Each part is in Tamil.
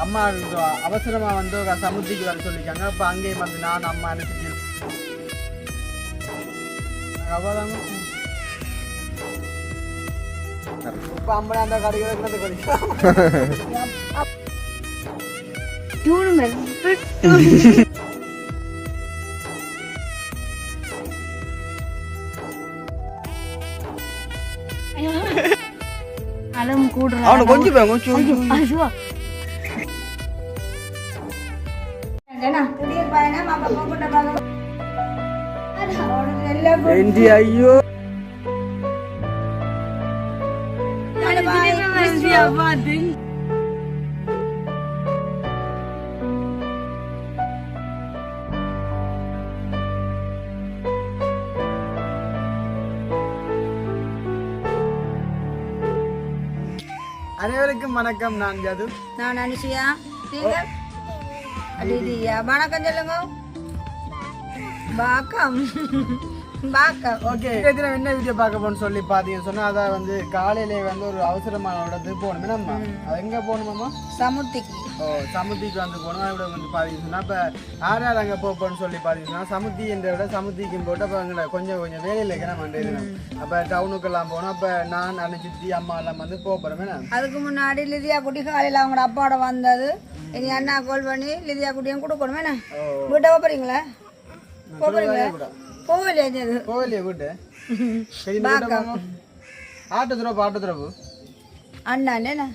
அம்மா அவசரமாக வந்து சமுத்திக்கு வர சொல்லியிருக்காங்க. அப்போ அங்கேயும் வந்து நான் அம்மா அனுப்பிச்சு அவ்வளோதாங்க. இப்போ அம்மா அந்த கடைக்கு கொஞ்சம் ஐயோ அனைவருக்கும் வணக்கம். நான் ஜது. நான் அனுஷியா. வணக்கம் சொல்லுங்க. பாக்கம் ஓகே, என்ன வீடியோ பார்க்க போகணும்னு சொல்லி பார்த்தீங்கன்னு சொன்னால் அதான் வந்து காலையிலே வந்து ஒரு அவசரமான இடத்துக்கு போகணுமே. நம்ம அது எங்கே போகணுமாம்மா? சமுத்திக்கு. சமுத்திக்கு வந்து போகணும். அதோட வந்து பார்த்தீங்கன்னு சொன்னால் இப்போ யார் யார் அங்கே போகணும்னு சொல்லி பார்த்தீங்கன்னா சமுத்தி என்ற விட சமுத்திக்கும் போட்டு அப்போ அங்கே கொஞ்சம் வேலையில் இருக்கிற மண்டேன். அப்போ டவுனுக்கெல்லாம் போகணும். அப்போ நான் அனுச்சித்தி அம்மா எல்லாம் வந்து போகிறோமே. அதுக்கு முன்னாடி லிதியா குட்டி காலையில் அவங்களோட அப்பாவோட வந்தது. இனி அண்ணா கால் பண்ணி லிதியா குட்டியும் கொடுக்கணுமே. வீட்டை போகிறீங்களா? போகிறீங்களா? போகலையே வீட்டு ஆட்டத்துறப்பு அண்ணா என்ன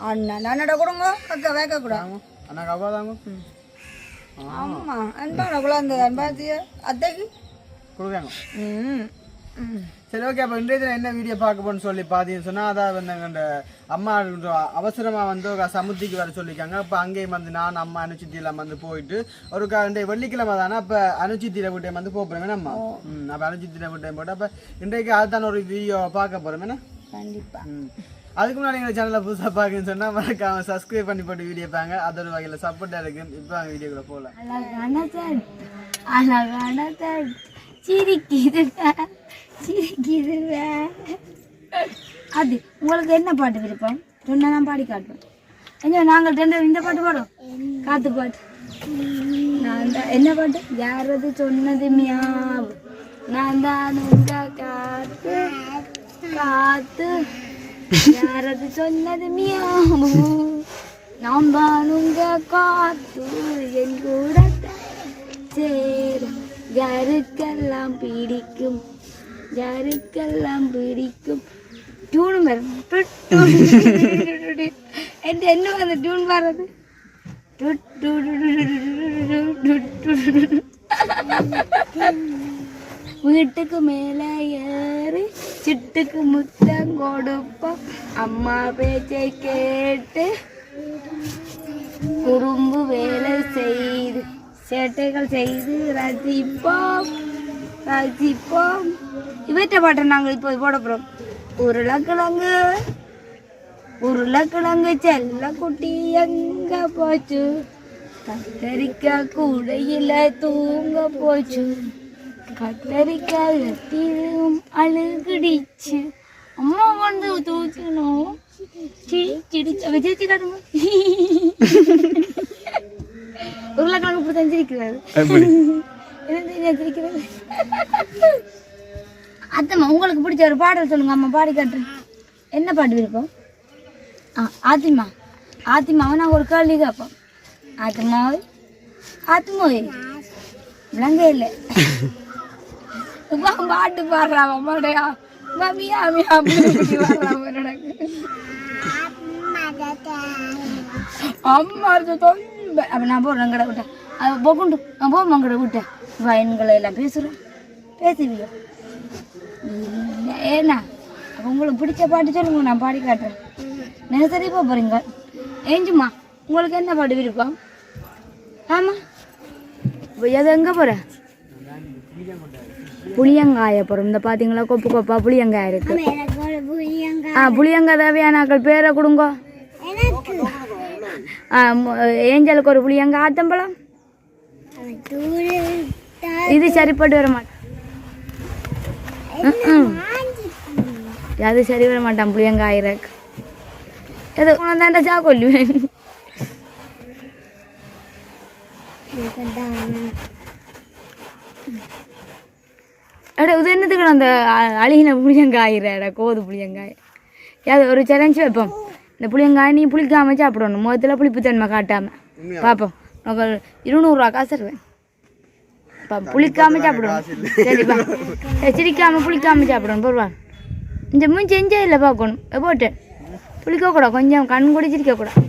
அண்ணா அண்ணாட கொடுங்க. அக்கா வைக்க கூடாது. அண்ணா கவ்வாதாங்க. ஆமா அன்பான குழந்தை அன்பாத்திய அத்தைக்கு கொடுக்காங்க. சரி, ஓகே. அப்போ இன்றைய தினம் என்ன வீடியோ பார்க்க போகணும்னு சொல்லி பார்த்தீங்கன்னு சொன்னால் அதாவது வந்து அந்த அம்மா அவசரமாக வந்து சமுத்திக்கு வர சொல்லியிருக்காங்க. அப்போ அங்கேயும் வந்து நான் அம்மா அனுச்சித்தியெல்லாம் வந்து போயிட்டு ஒரு வெள்ளிக்கிழமை தானே. அப்போ அனுச்சித்தியில் விட்டையும் வந்து போகிறோம் நம்ம. அப்போ அனுச்சித்தியில் விட்டையும் போட்டு அப்போ இன்றைக்கு அதுதான் ஒரு வீடியோ பார்க்க போகிறோம். கண்டிப்பாக. அதுக்கு முன்னாடி எங்கள் சேனலில் புதுசாக பார்க்குன்னு சொன்னால் மறக்காம சப்ஸ்கிரைப் பண்ணி போட்டு வீடியோ பாருங்க. அது ஒரு வகையில் சப்போர்ட்டாக இருக்குது. இப்போ அவங்க வீடியோக்குள்ளே போகலாம். அது உங்களுக்கு என்ன பாட்டு விருப்பம் சொன்னா நான் பாடி காட்டுவேன். என்ன நாங்கள் ரெண்டு இந்த பாட்டு பாடும். காத்து பாட்டு. நான் தான் என்ன பாட்டு? யாரது சொன்னது மியாவ் நான் தான் உங்க காத்து காத்து யாரது சொன்னது மியாவு நான் தான் உங்க காத்து என் கூட சேரும் யாருக்கெல்லாம் பிடிக்கும் யாருக்கெல்லாம் பிடிக்கும் டியூன் வரும். என்ன வந்து டியூன் வர்றது? வீட்டுக்கு மேலே ஏறி சிட்டுக்கு முத்தம் கொடுப்போம் அம்மா பேச்சை கேட்டு குறும்பு வேலை செய்து சேட்டைகள் செய்து ரசிப்போம் ரசிப்போம். இவற்றை பாட்டை நாங்கள் இப்போ போட போகிறோம். உருளைக்கிழங்கு உருளைக்கிழங்கு செல்ல குட்டி எங்க போச்சு கத்தரிக்காய் கூடையில் தூங்க போச்சு கத்தரிக்காய் கத்திரும் அழுகுடிச்சு அம்மா வந்து தூக்கணும் சிரிச்சு காட்டுங்க. உருளைக்கிழங்கு இப்படி தான் சிரிக்கிறாரு. சிரிக்கிறது. அத்தம்மா உங்களுக்கு பிடிச்ச ஒரு பாடல் சொல்லுங்க. அம்மா பாடி காட்டுறேன். என்ன பாட்டு விருப்பம்? ஆத்திமா ஆத்திமாவை நான் ஒரு கேள்வி கேட்போம். ஆத்திமாவை ஆத்திமாவை விளங்க இல்லை பாட்டு பாடுறான் அம்மாடையா மியா மியா அம்மா அப்போ நான் போடுறேன் கடை விட்டேன் அது போக்குண்டு நான் போமா கடை விட்டேன் வயன்களை எல்லாம் பேசுகிறேன் பேசுவீங்க ஏண்ணா அப்போ உங்களுக்கு பிடிச்ச பாட்டு சொல்லுங்க நான் பாடி காட்டுறேன். நெசரி போகிறீங்க ஏஞ்சுமா உங்களுக்கு என்ன பாட்டு விருப்பம்? ஆமாம் அது எங்கே போகிற? புளியங்காய போகிறோம். இந்த பார்த்தீங்களா கொப்பு கொப்பா புளியங்காய் இருக்கு. புளியங்காய் தேவையானாக்கள் பேரை கொடுங்க. ஏஞ்சலுக்கு ஒரு புளியங்காய் ஆத்தம்பழம் இது சரிப்பட்டு வர மாட்டேன். அது சரி வர மாட்டான் புளியங்காய் இருக்கு. எது தாண்டா சா கொல்லுவேன் அட இது என்னத்துக்கு அந்த அழுகின புளியங்காயிரடா கோது புளியங்காய் ஏதாவது ஒரு சேலஞ்சு வைப்போம் இந்த புளியங்காய் நீ புளிக்காம சாப்பிடணும் முகத்தில் புளிப்புத்தன்மை காட்டாமல் பார்ப்போம் உனக்கு 200 ரூபா காசு தருவேன் புளிக்காம சாப்பிடணும் சரிப்பா சிரிக்காமல் புளிக்காம சாப்பிடணும் பொருவா இந்த மூஞ்சி என்ஜாய் இல்லை பார்க்கணும் போட்டு புளிக்கக்கூடாது கொஞ்சம் கண் கூட சிரிக்கக்கூடாது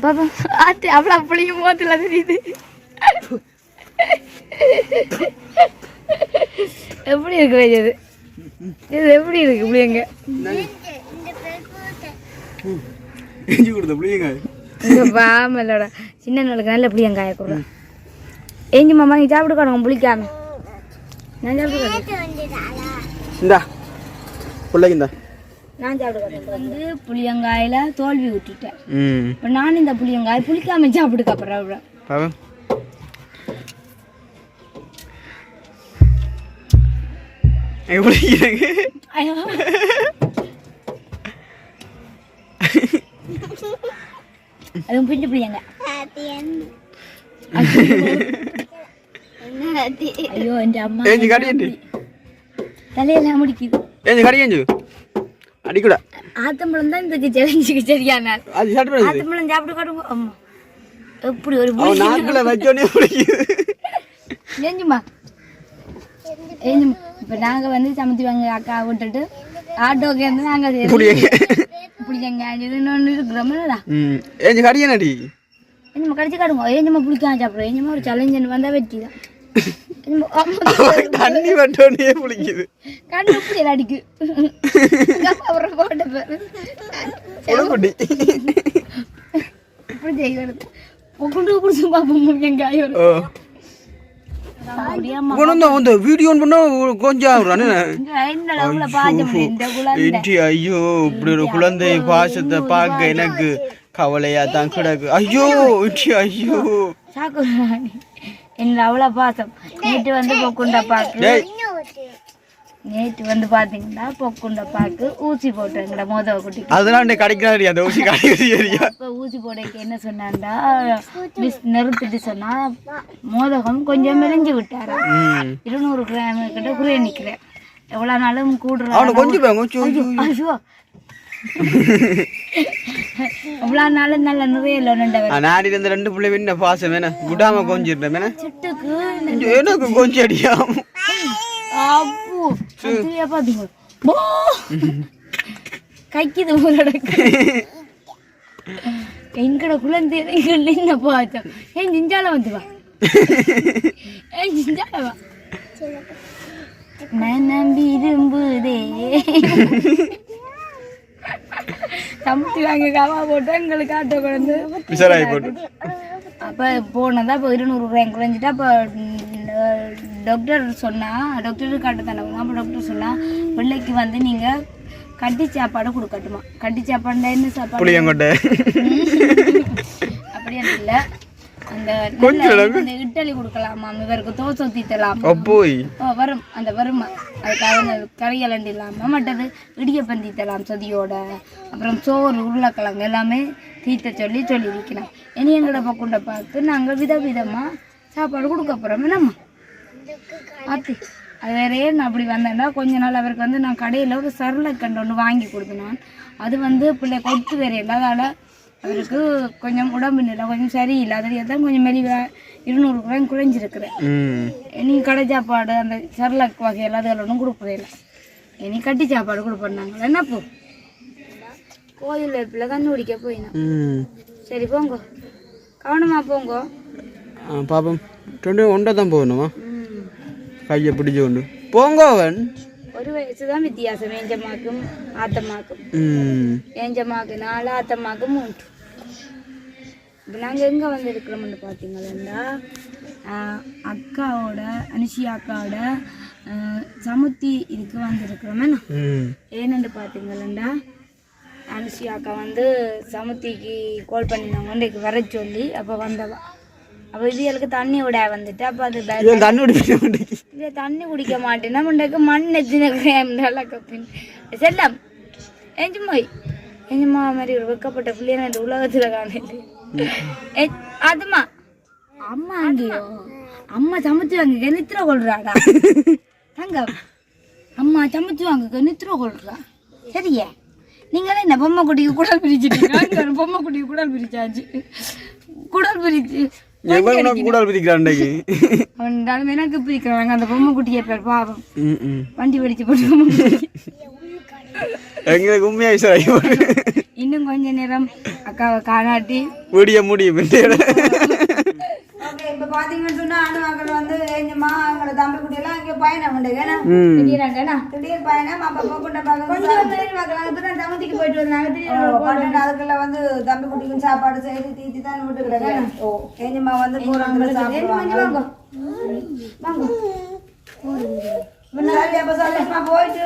பாப்பா ஆத்து அவ்வளோ புளியும் முகத்தில் தெரியுது எப்படி இருக்கு இது இது எப்படி இருக்கு புளியங்க இங்கே பாமல்லோட சின்ன நாளுக்கு நல்ல புளியங்காய கொடுறேன் ஏஞ்சி மாமா நீ சாப்பிட்டுக்கணும் புளிக்காம நான் சாப்பிட்டுக்கணும் நான் சாப்பிட்டுக்கணும் வந்து புளியங்காயில தோல்வி விட்டுட்டேன் இப்போ நான் இந்த புளியங்காய் புளிக்காம சாப்பிட்டுக்க அப்புறம் அதுவும் பிஞ்சு புளியங்க ஐயோ என் அம்மா தலையெல்லாம் முடிக்குது அடிக்கூட ஆத்தம்பழம் தான் இந்த சேலஞ்சுக்கு சரியான ஆத்தம்பழம் சாப்பிட்டு காட்டுங்க அம்மா எப்படி ஒரு ஏஞ்சுமா ஏஞ்சுமா இப்போ நாங்கள் வந்து சமைச்சி வாங்க அக்கா விட்டுட்டு ஆட்டோக்கு வந்து நாங்கள் பிடிச்சங்க இன்னொன்று இருக்கிறோம்லடா ஏஞ்சம்மா கடிச்சு காட்டுங்க ஏஞ்சம்மா பிடிக்காம சாப்பிடுவோம் ஏஞ்சம்மா ஒரு சேலஞ்சுன்னு வந்தால் வெற்றி தான் தண்ணி வட்டோனே புளிக்குது கண்ணு இப்படி அடிக்கு அப்புறம் போட்ட இப்படி செய்கிறது கொண்டு பிடிச்சி பார்ப்போம் எங்காயும் வீடியோ கொஞ்சம் ஐயோ இப்படி ஒரு குழந்தை பாசத்தை பார்க்க எனக்கு கவலையா தான் கிடக்கு ஐயோ ஐயோ என்ன அவ்வளோ பாசம் நேற்று வந்து பொக்குண்ட பாக்கு நேற்று வந்து பார்த்தீங்கன்னா பொக்குண்ட பாக்கு ஊசி போட்டேங்கடா மோதவ குட்டி அதெல்லாம் கிடைக்காது அந்த ஊசி கிடையாது இப்போ ஊசி போடைக்கு என்ன சொன்னாண்டா மிஸ் நிறுத்திட்டு சொன்னா மோதகம் கொஞ்சம் மெலிஞ்சு விட்டாரு 200 கிராம் கிட்ட குறைய நிற்கிறேன் எவ்வளோ நாளும் கூடுறேன் ஐயோ எவ்வளோ நாளும் நல்ல நிறைய இல்லை நாடி இந்த 2 பிள்ளை என்ன பாசம் வேணா விடாம கொஞ்சிருந்தேன் சிட்டுக்கு எனக்கு கொஞ்சம் அடியாம பாத்தீங்க கைக்குது எங்கட குழந்தை என்ன பார்த்தோம் ஏன் ஜிஞ்சால வந்து வா ஏன் ஜிஞ்சால வா மனம் விரும்புதே சமைச்சு வாங்க காவா போட்டு எங்களுக்கு ஆட்டோ குழந்தை அப்போ போனதா இப்போ 200 ரூபாய் குறைஞ்சிட்டா அப்போ டாக்டர் டாக்டருக்கு காட்ட தானே அப்போ டாக்டர் சொன்னால் பிள்ளைக்கு வந்து நீங்கள் கட்டி சாப்பாடு கொடுக்கட்டுமா கட்டி சாப்பாடுனா என்ன சாப்பாடு அப்படியே இல்லை அந்த இட்டலி கொடுக்கலாமா இவருக்கு தோசை ஊற்றித்தலாம் வரும் அந்த வருமா அதுக்காக கறியலண்டு இல்லாமல் மற்றது இடியப்பம் தீத்தலாம் சதியோட அப்புறம் சோறு உருளைக்கிழங்கு எல்லாமே தீத்த சொல்லியிருக்கலாம் இனி எங்களோட பக்குண்டை பார்த்து நாங்கள் விதவிதமாக சாப்பாடு கொடுக்க போகிறோம் என்னம்மா ஆத்தி அது வேறையே நான் அப்படி வந்தேன்னா கொஞ்ச நாள் அவருக்கு வந்து நான் கடையில் ஒரு சருளைக்கண்டு ஒன்று வாங்கி கொடுத்தேன் அது வந்து பிள்ளை கொத்து வேற இல்லாதால அவருக்கு கொஞ்சம் உடம்பு நிலை கொஞ்சம் சரியில்லை அதில் தான் கொஞ்சம் மெலிவாக 200 ரூபாய் குறைஞ்சிருக்கிறேன் இனி கடை சாப்பாடு அந்த சரலக் வகை எல்லாத்தையும் ஒன்றும் கொடுப்பதில்லை இனி கட்டி சாப்பாடு கொடுப்போம் என்னப்போ கோயில் வேப்பில் கண்ணு குடிக்க போயினா சரி போங்க கவனமா போங்க பாப்போம் 2 தான் போகணுமா கையை பிடிச்சு கொண்டு போங்க அவன் ஒரு வயசு தான் வித்தியாசம் ஏஞ்சம்மாக்கும் ஆத்தம்மாக்கும் ஏஞ்சம்மாக்கு 4 ஆத்தம்மாக்கு 3 இப்போ நாங்கள் எங்கே வந்து இருக்கிறோம்னு பார்த்தீங்கன்னா அக்காவோட அனுஷியா அக்காவோட சமுத்தி இதுக்கு வந்துருக்கிறோமே ஏன்னு பார்த்தீங்களா அனுஷியா அக்கா வந்து சமுத்திக்கு கால் பண்ணினாங்க இன்றைக்கு வர சொல்லி அப்போ வந்தவா அப்போ இதுகளுக்கு தண்ணி விட வந்துட்டு அப்போ அது தண்ணி குடிக்க மாட்டேன்னா முன்னைக்கு மண் எத்தின கப்பின் செல்லம் எஞ்சுமா மாதிரி ஒரு வெக்கப்பட்ட பிள்ளைய இந்த உலகத்தில் காணல அதுமா அம்மா அங்கேயோ அம்மா சமைச்சுவாங்க நித்திர கொள்றாடா தங்கம் அம்மா சமைச்சுவாங்க நித்திர கொள்றா சரியா நீங்களே என்ன பொம்மை குட்டிக்கு குடல் பிரிச்சுட்டீங்க பொம்மை குட்டிக்கு குடல் பிரிச்சாச்சு குடல் பிரிச்சு கூடால் பிரிக்கிறான் அவன் எனக்கு பிரிக்கிறாங்க அந்த பொம்மை குட்டியை பேர் பாவம் வண்டி வெடிச்சு போட்டு எங்களுக்கு உண்மையா இன்னும் கொஞ்ச நேரம் அக்காவை காணாட்டி முடியும் இப்ப பாத்தீங்கன்னு சொன்னா அணுவாக்கள் வந்து எங்கம்மா எங்களோட தம்பி குட்டி எல்லாம் இங்க பயணம் உண்டுங்கண்ணா திடீர் பயணம் அப்ப போக்குண்ட கொஞ்சம் சமந்திக்கு போயிட்டு வந்தாங்க அதுக்குள்ள வந்து தம்பி குட்டிக்கும் சாப்பாடு செய்து தீத்தி தான் விட்டுக்கிட்டாங்க எங்கம்மா வந்து போறாங்க போயிட்டு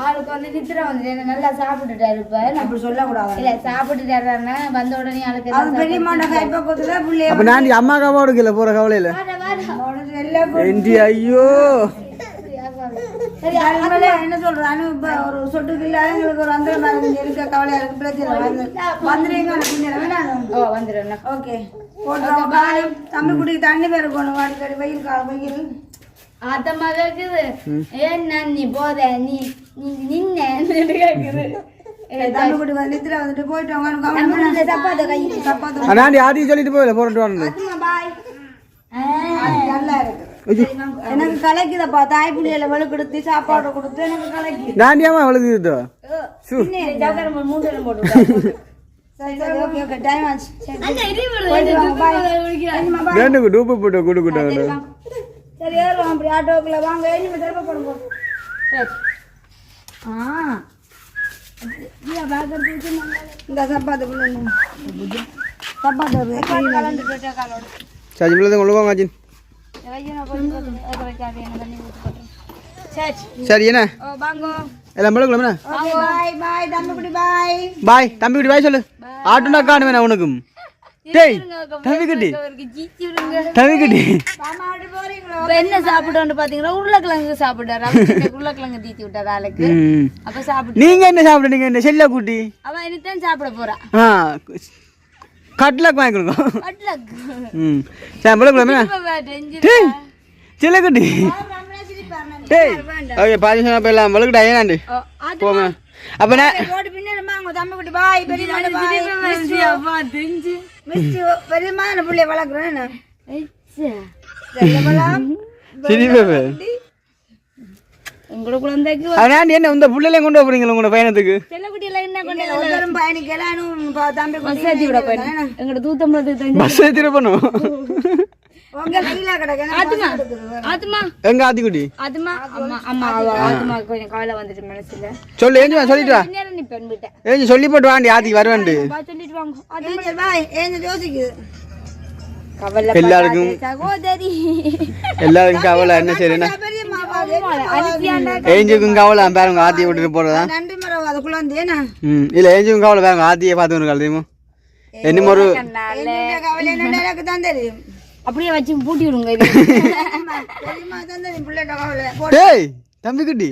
ஆளுக்கு வந்து நித்திர வந்து நல்லா சாப்பிட்டுட்டாரு இப்ப அப்படி சொல்லக்கூடாது இல்ல சாப்பிட்டுட்டாருன்னா வந்த உடனே ஆளுக்கு பெரியம்மாண்ட கைப்பக்கத்துல அப்ப நான் அம்மா கவாடுக்கல போற கவலையில ஐயோ என்ன சொல்றானு இப்ப ஒரு சொட்டுக்கு இல்லாத எங்களுக்கு ஒரு அந்த இருக்க கவலையா இருக்கு பிரச்சனை வந்துடுங்க வந்துடுறேன் ஓகே தம்பி குடிக்கு தண்ணி பெருக்கணும் அடிக்கடி வெயில் காலம் வெயில் அத மகக்குது ஏன் நீ போத நீ நின்ன கேக்குது தம்பி குடி நித்திர வந்துட்டு போயிட்டு சப்பாத்த கையில் சப்பாத்த ஆதி சொல்லிட்டு போயில போறேன் பாய் நல்லா இருக்கு எனக்கு கலைக்குதப்பா தாய் பிள்ளையில வலுக்கெடுத்து சாப்பாடு கொடுத்து எனக்கு கலைக்கு நான் ஏமா வலுக்குதோ சரி அப்படி ஆட்டோக்குள்ள வாங்க இந்த சப்பாத்து சப்பாத்து சரி என்ன எல்லாம் பழக்கலாமே பாய் தம்பி குட்டி பாய் சொல்லு ஆட்டுனா காணு வேணா உனக்கும் டேய் தம்பி குட்டி என்ன சாப்பிடுன்னு பாத்தீங்கன்னா உருளைக்கிழங்கு சாப்பிட்டாரு உருளைக்கிழங்கு தீத்தி விட்டாரு ஆளுக்கு அப்ப சாப்பிட்டு நீங்க என்ன சாப்பிடுறீங்க என்ன செல்ல குட்டி அவன் இனித்தான் சாப்பிட போறான் கட்லக் வாங்கி கொடுங்க சரி பழக்கலாமே டேய் செல்ல குட்டி டேய் ஓகே பாதி சொன்னா போயிடலாம் வலுக்கிட்டா ஏனாண்டி போமே அப்ப நான் தம்பி குட்டி பாய் பெரியம்மா பிள்ளைய வளர்க்குறேன் உங்களோட குழந்தைக்கு என்ன இந்த புள்ளையில கொண்டு போறீங்களா உங்களோட பயணத்துக்கு செல்லக்குட்டி எல்லாம் என்ன கொண்டு பயணிக்கலாம் தம்பி சேர்த்து விட போயிடும் எங்களோட தூத்தம்பலத்துக்கு பஸ் ஏத்திர பண்ணும் எங்க ஆத்திக்குட்டி சொல்லு ஏஞ்சுமா சொல்லிட்டு ஏஞ்சி சொல்லி போட்டு வாண்டி ஆத்திக்கு வருவாண்டு எல்லாருக்கும் கவலை என்ன செய்யறேன்னா ஏஞ்சுக்கும் கவலை பாருங்க ஆத்தியை விட்டுட்டு போறதா இல்ல ஏஞ்சுக்கும் கவலை பாருங்க ஆத்தியை பார்த்து கலதையுமோ என்ன ஒரு அப்படியே வச்சு பூட்டி விடுங்க டேய் தம்பி குட்டி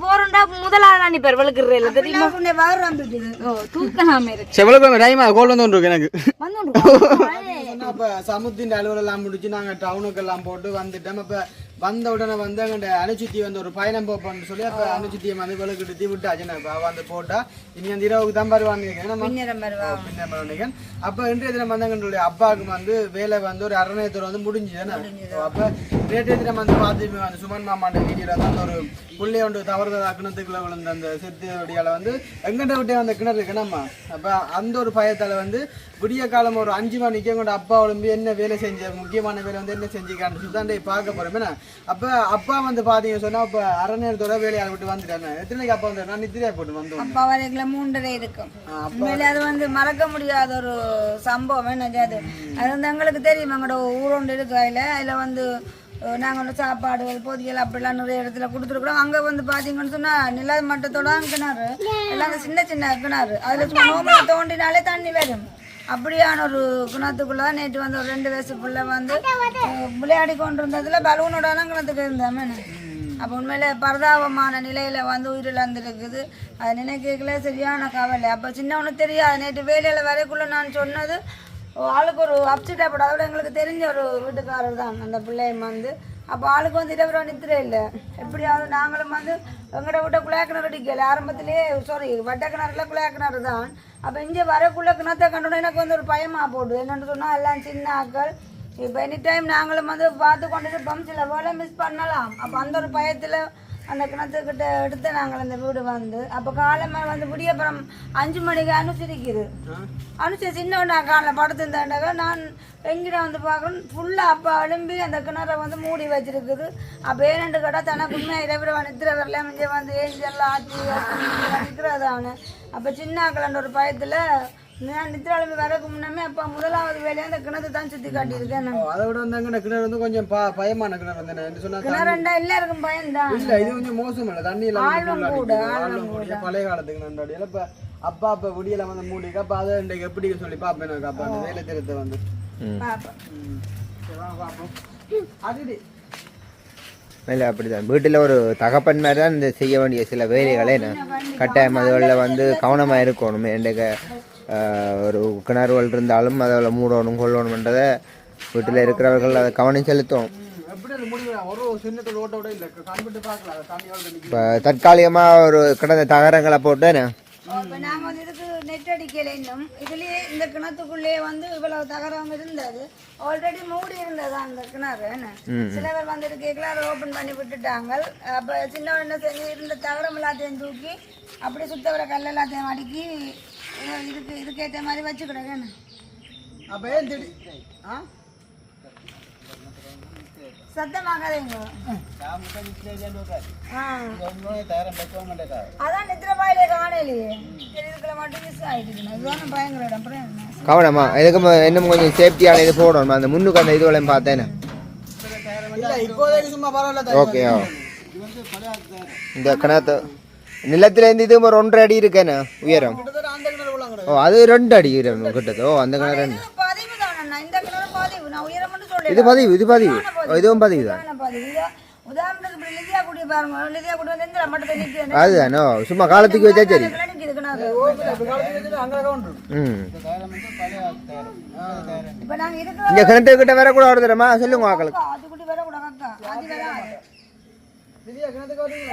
போறண்டா முதலாளி நீ பேர் வளக்குறல தெரியுமா தூக்கலாமே செவலக்கு டைமா கோல் வந்து இருக்கு எனக்கு வந்து சமுத்தின் அலுவலெல்லாம் முடிச்சு நாங்க டவுனுக்கு எல்லாம் போட்டு வந்துட்டோம் அப்ப வந்த உடனே வந்து அங்கே அனுச்சித்தி வந்து ஒரு பயணம் போப்போம்னு சொல்லி அப்போ அனுச்சித்தியை வந்து வலுக்கிட்டு விட்டாச்சு வந்து போட்டா இனி அந்த இரவுக்கு தான் வருவாங்க அப்போ இன்றைய தினம் வந்து எங்களுடைய அப்பாவுக்கு வந்து வேலை வந்து ஒரு அரணயத்தோடு வந்து முடிஞ்சுதானே அப்போ நேற்றைய தினம் வந்து பார்த்து அந்த சுமன் மாமாண்ட வீடியோவில் வந்து ஒரு புள்ளைய ஒன்று தவறுதலா கிணத்துக்குள்ள விழுந்த அந்த செத்துடியால் வந்து எங்கிட்ட விட்டே அந்த கிணறு இருக்கணும்மா அப்போ அந்த ஒரு பயத்தால் வந்து விடிய காலம் ஒரு 5 மணிக்கு எங்களோட அப்பா ஒழும்பி என்ன வேலை செஞ்சார் முக்கியமான வேலை வந்து என்ன செஞ்சுக்கான்னு சொல்லி தான் பார்க்க போகிறோம் அப்போ அப்பா வந்து பார்த்தீங்கன்னு சொன்னால் அப்போ அரை நேரத்தோட வேலையால் விட்டு வந்துட்டாங்க எத்தனைக்கு அப்பா வந்து நான் நித்திரியா போட்டு வந்து அப்பா வரைக்குள்ள 3:30 இருக்கும் அது வந்து மறக்க முடியாத ஒரு சம்பவம் என்னது அது வந்து எங்களுக்கு தெரியும் எங்களோட ஊரோண்டு இருக்கு அதில் வந்து நாங்கள் வந்து சாப்பாடு பொதியல் அப்படிலாம் நிறைய இடத்துல கொடுத்துருக்குறோம் அங்கே வந்து பார்த்தீங்கன்னு சொன்னால் நில மட்டத்தோட கிணறு எல்லாம் சின்ன சின்ன கிணறு அதில் சும்மா நோம்பு தோண்டினாலே தண்ணி வரும் அப்படியான ஒரு கிணத்துக்குள்ள நேற்று வந்து ஒரு 2 வயசு பிள்ளை வந்து விளையாடி கொண்டு இருந்ததுல பலூனோட கிணத்துக்கு இருந்தேன் அப்போ உண்மையில பரிதாபமான நிலையில வந்து உயிரிழந்திருக்குது. அது நினைக்கல சரியான கவலை. அப்போ சின்னவனு தெரியாது, நேற்று வேலையில் வரைக்குள்ள நான் சொன்னது ஆளுக்கு ஒரு அப்செட் ஆகப்படும். அதோட எங்களுக்கு தெரிஞ்ச ஒரு வீட்டுக்காரர் தான் அந்த பிள்ளையும் வந்து. அப்போ ஆளுக்கு வந்து இரவு நித்திர இல்லை. எப்படியாவது நாங்களும் வந்து எங்கள்ட விட்ட குழாக்கிணறு அடிக்கல ஆரம்பத்திலே, சாரி வட்ட கிணறுல குழாக்கிணறு தான். அப்போ இங்கே வரக்குள்ள கிணத்தை கண்டோன்னா எனக்கு வந்து ஒரு பயமாக போடுது. என்னென்னு சொன்னால் எல்லாம் சின்ன ஆக்கள். இப்போ எனி டைம் நாங்களும் வந்து பார்த்து கொண்டுட்டு இருப்போம், சில வேலை மிஸ் பண்ணலாம். அப்போ அந்த ஒரு பயத்தில் அந்த கிணத்துக்கிட்ட எடுத்து நாங்கள் அந்த வீடு வந்து அப்போ காலமாக வந்து விடியப்புறம் 5 மணிக்கு அனுசரிக்குது. அனுசரி சின்ன காலில் படுத்துருந்தாண்டாக நான் எங்கிட்ட வந்து பார்க்குறேன் ஃபுல்லாக அப்போ எழும்பி அந்த கிணறை வந்து மூடி வச்சிருக்குது. அப்போ ஏனென்று கேட்டால் தனக்கு உண்மையாக இரவு நித்திர வரலாம் இங்கே வந்து ஏஞ்செல்லாம் ஆற்றி நிற்கிறதானு. அப்போ சின்ன கிளண்ட ஒரு பயத்தில் நான் நித்திராளுமே வரக்கு முன்னமே அப்போ முதலாவது வேலையை அந்த கிணத்து தான் சுற்றி காட்டியிருக்கேன். அதை விட வந்து அங்கே கிணறு வந்து கொஞ்சம் பயமான கிணறு வந்து என்ன சொன்னா கிணறுண்டா எல்லாருக்கும் பயம்தான். இல்லை இது கொஞ்சம் மோசம் இல்லை, தண்ணி எல்லாம் பழைய காலத்துக்கு நன்றாடி இப்போ அப்பா அப்போ விடியெல்லாம் வந்து மூடிக்கு. அப்போ அதை இன்றைக்கு எப்படி சொல்லி பார்ப்பேன் எனக்கு. அப்போ அந்த வேலை திறத்தை வந்து பார்ப்போம். அது இல்லை அப்படிதான் வீட்டில் ஒரு தகப்பன் மாதிரி தான் இந்த செய்ய வேண்டிய சில வேலைகளே கட்டாயம் அதுகளில் வந்து கவனமாக இருக்கணும். என்கிட்ட ஒரு கிணறுகள் இருந்தாலும் அதில் மூடணும் கொள்ளணுன்றதை வீட்டில் இருக்கிறவர்கள் அதை கவனம் செலுத்தணும். இப்போ தற்காலிகமாக ஒரு கிடந்த தகரங்களை போட்டு இப்போ நாங்கள் வந்து இதுக்கு நெட் அடிக்கலை இன்னும். இதுலேயே இந்த கிணத்துக்குள்ளேயே வந்து இவ்வளவு தகரம் இருந்தது. ஆல்ரெடி மூடி இருந்ததா அந்த கிணறு. சில பேர் வந்துட்டு கேட்கல, அதை ஓப்பன் பண்ணி விட்டுட்டாங்க. அப்போ சின்ன என்ன செஞ்சு இருந்த தகரம் எல்லாத்தையும் தூக்கி அப்படி சுத்த வர கல் எல்லாத்தையும் அடுக்கி இதுக்கேற்ற மாதிரி வச்சுக்கிடுங்க. அப்போ ஏன் திடீர் சத்தமாகாதீங்க. அதான் நித்திரபாயிலே காணலையே, இதுக்குள்ள மட்டும் மிஸ் ஆயிடுச்சுண்ணா. இதுதான் பயங்கர இடம். அப்புறம் கவனமா இதுக்கு இன்னும் கொஞ்சம் சேஃப்டியான இது போடணும். அந்த முன்னுக்கு அந்த இதுவளையும் பார்த்தேன்னு ஓகே. இந்த கிணத்து நிலத்திலேருந்து இது ஒரு 1.5 அடி இருக்கேன்னு உயரம். ஓ அது 2 அடி உயரம் கிட்டது. ஓ அந்த கிணறு இந்த கிணறு பதிவு. நான் உயரம் மட்டும் சொல்றேன். இது பதிவு இது பதிவு இதுவும் பதிவு தான். உதாரணத்துக்கு லிதியா குடி பாருங்க. லிதியா குடி வந்து இந்த மட்டும் நிற்கிறேன். அதுதானோ சும்மா காலத்துக்கு வச்சா சரி. இந்த கிணத்துக்கிட்ட வரக்கூட ஒரு தரமா சொல்லுங்க ஆக்களுக்கு.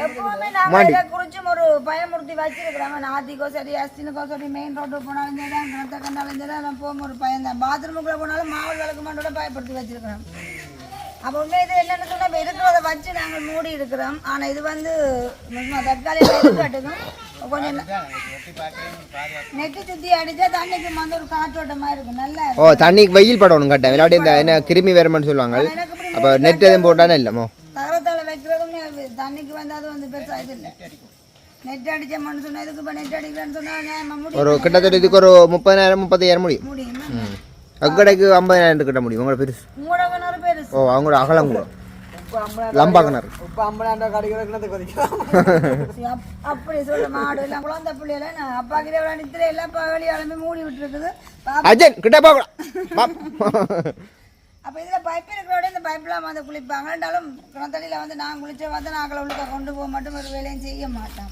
எப்பவுமே நாங்கள் இதை குறிச்சும் ஒரு பயமுறுத்தி வச்சிருக்கிறோம். நாத்திக்கோ சரி அஸ்தினுக்கோ சரி மெயின் ரோட்டு போனாலும் சரி கிணத்த கண்டாலும் சரி போகும் ஒரு பயம் தான். பாத்ரூமுக்குள்ள போனாலும் மாவல் விளக்கு மாட்டோட பயப்படுத்தி வச்சிருக்கிறோம். அப்போ உண்மை இது என்னென்னு சொன்னால் இருக்கிறத வச்சு நாங்கள் மூடி இருக்கிறோம். ஆனால் இது வந்து தற்காலிக இருக்கட்டுக்கும் கொஞ்சம் நெட்டு சுற்றி அடித்தா தண்ணிக்கு வந்து ஒரு காற்றோட்டமாக இருக்கும். நல்லா ஓ தண்ணிக்கு வெயில் படணும் கட்ட விளையாடி இந்த என்ன கிருமி வரும்னு சொல்லுவாங்க. அப்போ நெட் எதுவும் போட்டானே இல்லைமோ தகரத்தால் வைக்கிறதும் தண்ணிக்கு வந்து அது வந்து பெருசாக இது இல்லை. நெட் அடித்தோம்னு சொன்னால் இதுக்கு இப்போ நெட் அடிக்கிறேன்னு சொன்னால் ஒரு கிட்டத்தட்ட இதுக்கு ஒரு 30,000-35,000 முடியும். அக்கடைக்கு 50,000 கிட்ட முடியும். உங்களோட பெருசு ஓ அவங்களோட அகலம் கூட லம்பா கிணறு அப்படி சொல்ல மாடு எல்லாம் குழந்தை பிள்ளைல அப்பா கிட்ட நித்திர எல்லாம் வெளியாலுமே மூடி விட்டு இருக்குது. அஜன் கிட்ட போகலாம். அப்போ இதில் பைப் இருக்கிறோட இந்த பைப்லாம் வந்து குளிப்பாங்க. ரெண்டாலும் கிணத்தடியில் வந்து நான் குளிச்ச வந்து நாங்கள் உள்ளுக்க கொண்டு போக மட்டும் ஒரு வேலையும் செய்ய மாட்டோம்.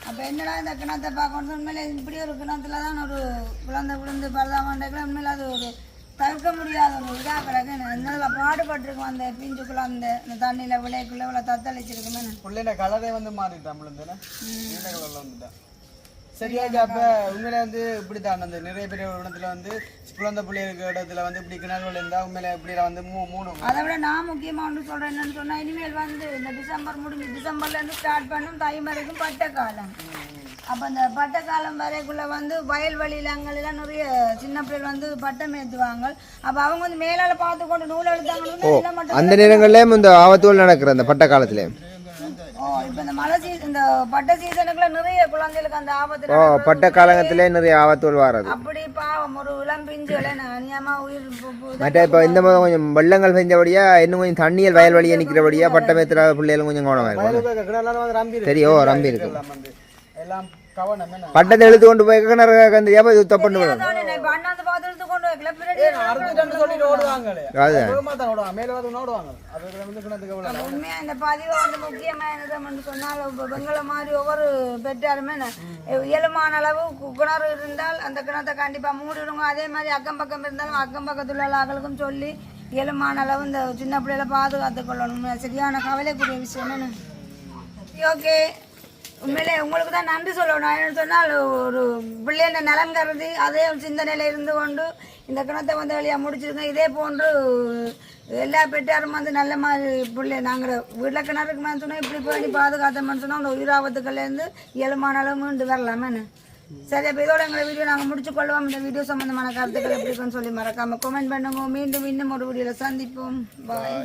அப்போ என்னடா இந்த கிணத்தை பார்க்கணும் உண்மையில இப்படி ஒரு கிணத்துல தான் ஒரு குழந்தை விழுந்து பரதாமண்டைக்குள்ள உண்மையில அது ஒரு தவிர்க்க முடியாத ஒரு இதாக கிடக்கு. என்ன பாடுபட்டிருக்கோம் அந்த பிஞ்சுக்குள்ள அந்த தண்ணியில் விளையக்குள்ள இவ்வளோ தத்தளிச்சிருக்குமே. பிள்ளைங்க கலரே வந்து மாறிட்டான் வந்துட்டேன். சரியா அப்ப உண்மையில வந்து இப்படித்தான் அந்த நிறைய பேர் இடத்துல வந்து குழந்தை பிள்ளைங்க இடத்துல வந்து இப்படி கிணறுகள் இருந்தா உண்மையில இப்படி வந்து மூணு. அதை விட நான் முக்கியமா ஒன்று சொல்றேன் என்னன்னு சொன்னா, இனிமேல் வந்து இந்த டிசம்பர் முடிஞ்சு டிசம்பர்ல இருந்து ஸ்டார்ட் பண்ணும் தை வரைக்கும் பட்ட காலம். அப்ப அந்த பட்ட காலம் வரைக்குள்ள வந்து வயல்வெளியில அங்கெல்லாம் நிறைய சின்ன பிள்ளைகள் வந்து பட்டம் ஏற்றுவாங்க. அப்ப அவங்க வந்து மேலால பார்த்து கொண்டு நூல் எழுத்தாங்க. அந்த நேரங்கள்லயும் இந்த ஆபத்துகள் நடக்கிற அந்த பட்ட காலத்துல இப்ப இந்த மழை சீசன் இந்த பட்ட சீசனுக்குள்ள நிறைய குழந்தைகளுக்கு அந்த ஆபத்து பட்ட காலத்திலே நிறைய ஆபத்துகள் வராது. அப்படி பாவம் ஒரு இளம் பிஞ்சுகளை அநியமா உயிர் மற்ற இப்போ இந்த மாதிரி கொஞ்சம் வெள்ளங்கள் பெஞ்சபடியா இன்னும் கொஞ்சம் தண்ணியல் வயல் வழியா நிற்கிறபடியா பட்டமேத்திர பிள்ளைகளும் கொஞ்சம் கவனமா இருக்கும். தெரியும் ரம்பி இருக்கு பட்டத்தை எழுத்து கொண்டு போய் கிணறு தப்பு அண்ணாந்து பாத்திரத்து கொண்டு அறுத்துட்டு சொல்லிட்டு ஓடுவாங்களே அதான். வேகமா தான் ஓடுவாங்க மேல வந்து ஓடுவாங்க அது வந்து கிணத்துக்கு எவ்வளவு உண்மையா இந்த பதிவு வந்து முக்கியமானது சொன்னால் பெங்களை மாதிரி ஒவ்வொரு பெற்றாருமே இயலுமான அளவு கிணறு இருந்தால் அந்த கிணத்தை கண்டிப்பா மூடிடுங்க. அதே மாதிரி அக்கம் பக்கம் இருந்தாலும் அக்கம் பக்கத்துல உள்ள ஆக்களுக்கும் சொல்லி இயலுமான அளவு இந்த சின்ன பிள்ளைகளை பாதுகாத்துக் கொள்ளணும். சரியான கவலைக்குரிய விஷயம். ஓகே, உண்மையிலே உங்களுக்கு தான் நன்றி சொல்லணும். என்னன்னு சொன்னால் ஒரு பிள்ளைங்க நலன் கருதி அதே சிந்தனையில் இருந்து கொண்டு இந்த கிணத்தை வந்து வழியாக முடிச்சிருக்கோம். இதே போன்று எல்லா பெற்றாரும் வந்து நல்ல மாதிரி பிள்ளை நாங்கள் வீட்டில் கிணறுக்கு மேலே சொன்னால் இப்படி பண்ணி பாதுகாத்தோம்னு சொன்னால் அந்த உயிராபத்துக்கள்லேருந்து இயலுமான அளவு மீண்டு வரலாமேன்னு. சரி, அப்போ இதோட எங்களை வீடியோ நாங்கள் முடிச்சுக்கொள்வோம். இந்த வீடியோ சம்மந்தமான கருத்துக்கள் எப்படி இருக்குன்னு சொல்லி மறக்காமல் கமெண்ட் பண்ணுங்க. மீண்டும் இன்னும் ஒரு வீடியோவில் சந்திப்போம். பாய்.